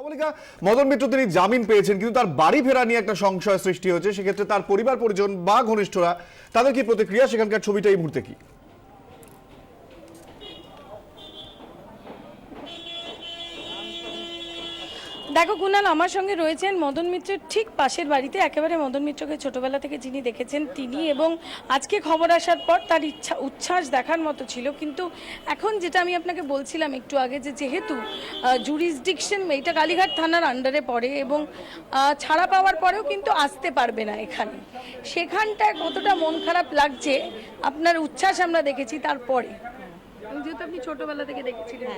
কমলিকা, মদন মিত্র তিনি জামিন পেয়েছেন, কিন্তু তার বাড়ি ফেরা নিয়ে একটা সংশয় সৃষ্টি হয়েছে। সেক্ষেত্রে তার পরিবার পরিজন বা ঘনিষ্ঠরা, তাদের কি প্রতিক্রিয়া, সেখানকার ছবিটা এই মুহূর্তে কি? দেখো কুনাল, আমার সঙ্গে রয়েছেন মদন মিত্রের ঠিক পাশের বাড়িতে, একেবারে মদন মিত্রকে ছোটবেলা থেকে যিনি দেখেছেন তিনি, এবং আজকে খবর আসার পর তার উচ্ছ্বাস দেখার মতো ছিল। কিন্তু এখন যেটা আমি আপনাকে বলছিলাম একটু আগে, যে যেহেতু জুরিসডিকশন এটা কালীঘাট থানার আন্ডারে পড়ে এবং ছাড়া পাওয়ার পরেও কিন্তু আসতে পারবে না এখানে, সেখানটায় কতটা মন খারাপ লাগছে আপনার উচ্ছ্বাস আমরা দেখেছি তারপরে, যেহেতু আপনি ছোটবেলা থেকে দেখেছিলেন।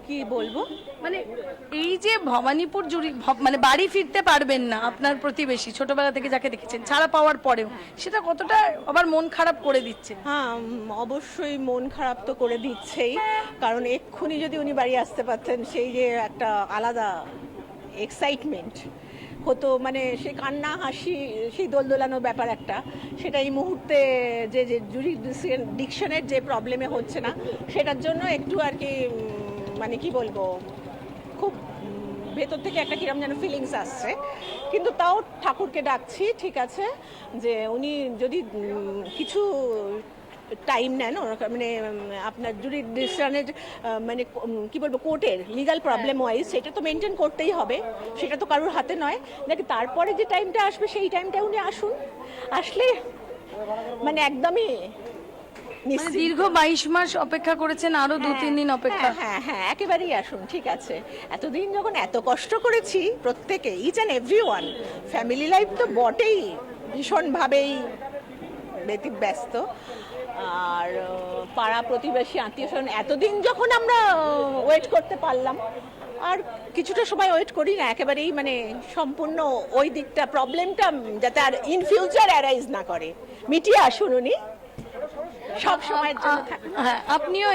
কি বলবো, মানে এই যে ভবানীপুর মানে বাড়ি ফিরতে পারবেন না আপনার প্রতিবেশী, ছোটবেলা থেকে যাকে দেখেছেন, ছাড়া পাওয়ার পরেও সেটা কতটা আবার মন খারাপ করে দিচ্ছে? হ্যাঁ অবশ্যই মন খারাপ তো করে দিচ্ছেই, কারণ এক্ষুনি যদি উনি বাড়ি আসতে পারতেন, সেই যে একটা আলাদা এক্সাইটমেন্ট হতো, মানে সে কান্না হাসি, সেই দোলদোলানোর ব্যাপার একটা, সেটা এই মুহূর্তে যে জুরিসডিকশনের যে প্রবলেমে হচ্ছে না, সেটার জন্য একটু আর কি মানে কি বলবো, খুব ভেতর থেকে একটা কিরম যেন ফিলিংস আসছে। কিন্তু তাও ঠাকুরকে ডাকছি, ঠিক আছে, যে উনি যদি কিছু টাইম নেন, মানে আপনার জুরিসডিকশনের মানে কি বলবো, কোর্টের লিগাল প্রবলেম ওয়াইজ সেটা তো মেনটেন করতেই হবে, সেটা তো কারোর হাতে নয় নাকি। তারপরে যে টাইমটা আসবে সেই টাইমটা উনি আসুন, আসলে মানে একদমই দীর্ঘ 22 মাস অপেক্ষা করেছেন, আরো 2-3 দিন অপেক্ষা। হ্যাঁ হ্যাঁ, একেবারেই আসুন, ঠিক আছে। এতদিন যখন এত কষ্ট করেছি প্রত্যেকে, each and everyone, family life তো বটেই ভীষণভাবেই ব্যতিব্যস্ত, আর পাড়া প্রতিবেশী আত্মীয় স্বজন, এতদিন যখন আমরা ওয়েট করতে পারলাম, আর কিছুটা সময় ওয়েট করি না একেবারেই, মানে সম্পূর্ণ ওই দিকটা প্রবলেমটা যাতে আর ইন ফিউচার অ্যারাইজ না করে, মিটিয়ে আসুন উনি সব সময়ের জন্য। হ্যাঁ, আপনিও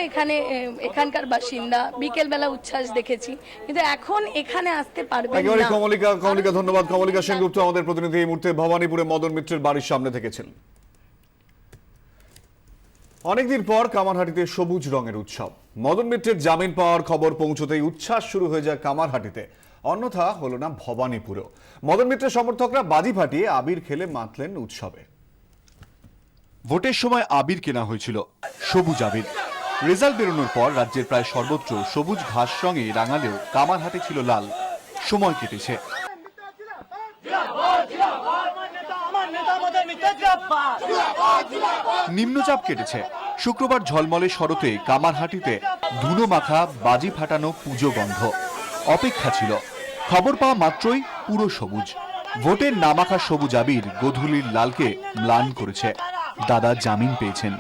এখানকার বাসিন্দা, বিকেল বেলা উচ্ছ্বাস দেখেছি, কিন্তু এখন এখানে আসতে পারবেন না। কমলিকা ধন্যবাদ। কমলিকা সেনগুপ্ত আমাদের প্রতিনিধি এই মুহূর্তে ভবানীপুরে মদন মিত্রের বাড়ির সামনে থেকেছেন। অনেকদিন পর কামারহাটিতে সবুজ রঙের উৎসব। মদন মিত্রের জামিন পাওয়ার খবর পৌঁছতেই উচ্ছ্বাস শুরু হয়ে যায় কামারহাটিতে, অন্যথা হলো না ভবানীপুরেও। মদন মিত্রের সমর্থকরা বাজি ফাটিয়ে আবির খেলে মাতলেন উৎসবে। ভোটের সময় আবির কেনা হয়েছিল, সবুজ আবির। রেজাল্ট বেরোনোর পর রাজ্যের প্রায় সর্বত্র সবুজ ঘাস রঙে রাঙালেও কামারহাটে ছিল লাল। সময় কেটেছে, নিম্নচাপ কেটেছে। শুক্রবার ঝলমলে শরতে কামারহাটিতে ধুলো মাখা বাজি ফাটানো পুজো গন্ধ। অপেক্ষা ছিল, খবর পাওয়া মাত্রই পুরো সবুজ। ভোটের নামাখা সবুজ আবির গোধূলির লালকে ম্লান করেছে। দাদা জামিন পেয়েছেন।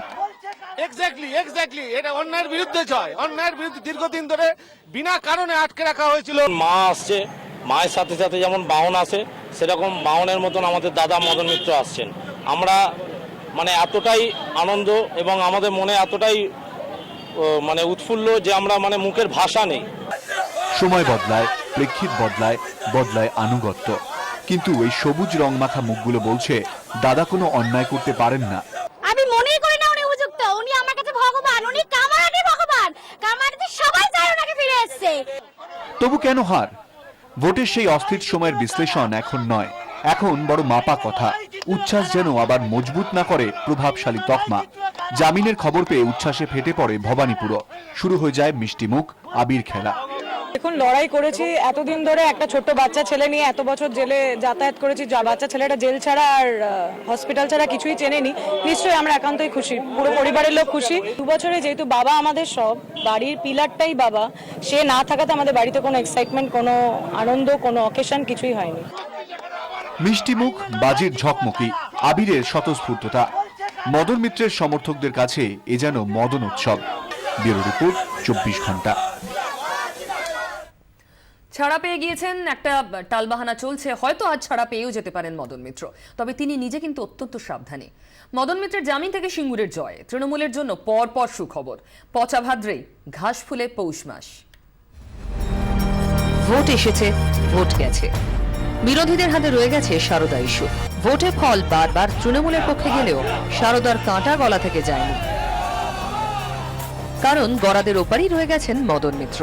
এক্স্যাক্টলি এটা অন্যায়ের বিরুদ্ধে জয়। অন্যায়ের বিরুদ্ধে দীর্ঘদিন ধরে বিনা কারণে আটকে রাখা হয়েছিল। মা আসছে, মায়ের সাথে সাথে যেমন বাহন আসে, সেরকম বাহনের মতন আমাদের দাদা মদন মিত্র আসছেন। আমরা মানে এতটাই আনন্দ এবং আমাদের মনে এতটাই মানে উৎফুল্ল যে আমরা মানে মুখের ভাষা নেই। সময় বদলায়, প্রেক্ষিত বদলায়, বদলায় আনুগত্য, কিন্তু এই সবুজ রং মাখা মুখগুলো বলছে দাদা কোনো অন্যায় করতে পারেন না। আমি মনেই করি না উনি উপযুক্ত, উনি আমার কাছে ভগবান, উনি কামারহাটির ভগবান, কামারহাটিতে সবাই চায় ওনাকে ফিরে এসেছে। তবু কেন হার? ভোটের সেই অস্থির সময়ের বিশ্লেষণ এখন নয়, এখন বড় মাপা কথা। উচ্ছ্বাস যেন আবার মজবুত না করে প্রভাবশালী তকমা। জামিনের খবর পেয়ে উচ্ছ্বাসে ফেটে পড়ে ভবানীপুরও। শুরু হয়ে যায় মিষ্টিমুখ, আবির খেলা। এখন লড়াই করেছি এতদিন ধরে, একটা ছোট্ট বাচ্চা ছেলে নিয়ে এত বছর জেলে যাতায়াত করেছি, বাচ্চা ছেলেটা জেল ছাড়া আর হসপিটাল ছাড়া কিছুই চেনেনি। নিশ্চয়ই আমরা একান্তই খুশি, পুরো পরিবারের লোক খুশি। 2 বছরে যেহেতু বাবা আমাদের সব, বাড়ির পিলারটাই বাবা, সে না থাকাতে আমাদের বাড়িতে কোনো এক্সাইটমেন্ট, কোনো আনন্দ, কোনো অকেশন কিছুই হয়নি। মিষ্টিমুখ, বাজির ঝকমকি, আবিরের স্বতঃস্ফূর্ততা। মদন মিত্রের সমর্থকদের কাছে এ যেন মদন উৎসব। ব্যুরো রিপোর্ট, 24 ঘন্টা। ছাড়া পেয়ে গিয়েছেন, একটা টালবাহানা চলছে, হয়তো আজ ছাড়া পেয়েও যেতে পারেন মদন মিত্র। তবে তিনি নিজে কিন্তু অত্যন্ত সাবধানী। মদন মিত্রের জামিন থেকে সিঙ্গুরের জয়, তৃণমূলের জন্য পর সুখবর। পচা ভাদ্রেই ঘাস ফুলে পৌষ মাস। ভোট এসেছে, ভোট গেছে, বিরোধীদের হাতে রয়ে গেছে সারদা ইস্যু। ভোটে ফল বারবার তৃণমূলের পক্ষে গেলেও সারদার কাঁটা গলা থেকে যায়নি, কারণ গরাদের ওপারই রয়ে গেছেন মদন মিত্র।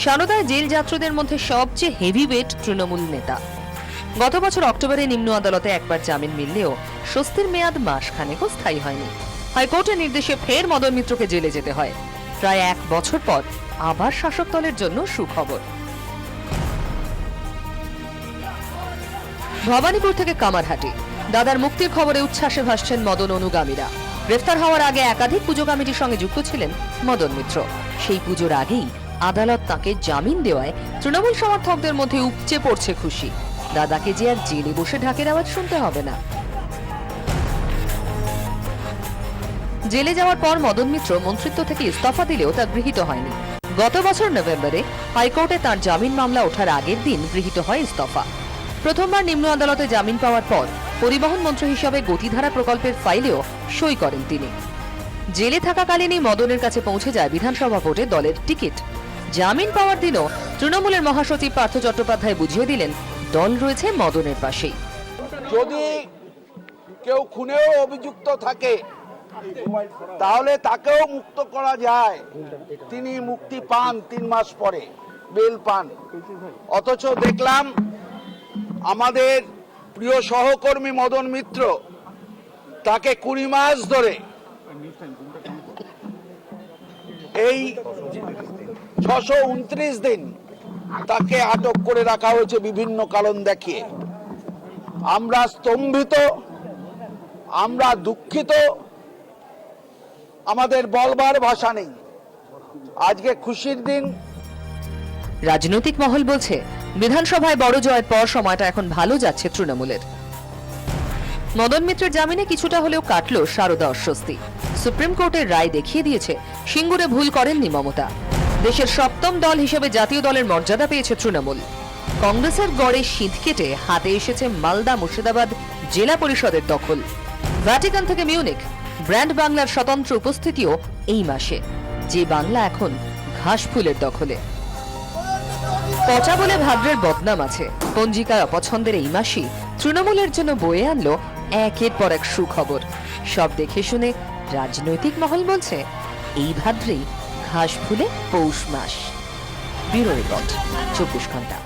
সারদায় জেল যাত্রীদের মধ্যে সবচেয়ে হেভিওয়েট তৃণমূল নেতা। গত বছর অক্টোবরে নিম্ন আদালতে একবার জামিন মিললেও স্বস্তির মেয়াদ মাসখানেকও স্থায়ী হয়নি। হাইকোর্টের নির্দেশে ফের মদন মিত্রকে জেলে যেতে হয়। প্রায় 1 বছর পর আবার শাসক দলের জন্য সুখবর। ভবানীপুর থেকে কামারহাটি, দাদার মুক্তির খবরে উচ্ছ্বাসে ভাসছেন মদন অনুগামীরা। গ্রেফতার হওয়ার আগে একাধিক পুজো কমিটির সঙ্গে যুক্ত ছিলেন মদন মিত্র। সেই পুজোর আগেই আদালত তাকে জামিন দেওয়ায় তৃণমূল সমর্থকদের মধ্যে উপচে পড়ছে খুশি। দাদাকে যে আর জেলে বসে ঢাকের আওয়াজ শুনতে হবে না। জেলে যাওয়ার পর মদন মিত্র মন্ত্রিত্ব থেকে ইস্তফা দিলেও তা গৃহীত হয়নি। গত বছর নভেম্বরে হাইকোর্টে তার জামিন মামলা ওঠার আগের দিন গৃহীত হয় ইস্তফা। প্রথমবার নিম্ন আদালতে জামিন পাওয়ার পর পরিবহন মন্ত্রী হিসাবে গতিধারা প্রকল্পের ফাইলেও সই করেন তিনি। জেলে থাকাকালীনই মদনের কাছে পৌঁছে যায় বিধানসভা ভোটে দলের টিকিট। জামিন পাওয়ার দিনও তৃণমূলের মহাসচিব পার্থ চট্টোপাধ্যায় বুঝিয়ে দিলেন দল রয়েছে মদনের পাশেই। যদি কেউ খুনেও অভিযুক্ত থাকে তাহলে তাকেও মুক্ত করা যায়। তিনি মুক্তি পান 3 মাস পরে, বেল পান। অথচ দেখলাম আমাদের প্রিয় সহকর্মী মদন মিত্র, তাকে 20 মাস ধরে এই 629 দিন তাকে আটক করে রাখা হয়েছে বিভিন্ন কারণ দেখিয়ে। আমরা স্তম্ভিত, আমরা দুঃখিত, আমাদের বলবার ভাষা নেই। আজকে খুশির দিন। রাজনৈতিক মহল বলছে বিধানসভায় বড় জয়ের পর সময়টা এখন ভালো যাচ্ছে তৃণমূলের। মদন মিত্রের জামিনে কিছুটা হলেও কাটল সারদা অস্বস্তি। সুপ্রিম কোর্টের রায় দেখিয়ে দিয়েছে সিঙ্গুরে ভুল করেননি মমতা। দেশের 7ম দল হিসেবে জাতীয় দলের মর্যাদা পেয়েছে তৃণমূল। কংগ্রেসের গড়ে সিঁধ কেটে হাতে এসেছে মালদা মুর্শিদাবাদ জেলা পরিষদের দখল। ভ্যাটিকান থেকে মিউনিক, ব্র্যান্ড বাংলার স্বতন্ত্র উপস্থিতিও এই মাসে, যে বাংলা এখন ঘাসফুলের দখলে। পচা বলে ভাদ্রের বদনাম আছে। পঞ্জিকায় অপছন্দের এই মাসই তৃণমূলের জন্য বয়ে আনলো একের পর এক সুখবর। সব দেখে শুনে রাজনৈতিক মহল বলছে এই ভাদ্রেই ঘাসফুলে পৌষ মাস। ব্যুরো রিপোর্ট, 24 ঘন্টা।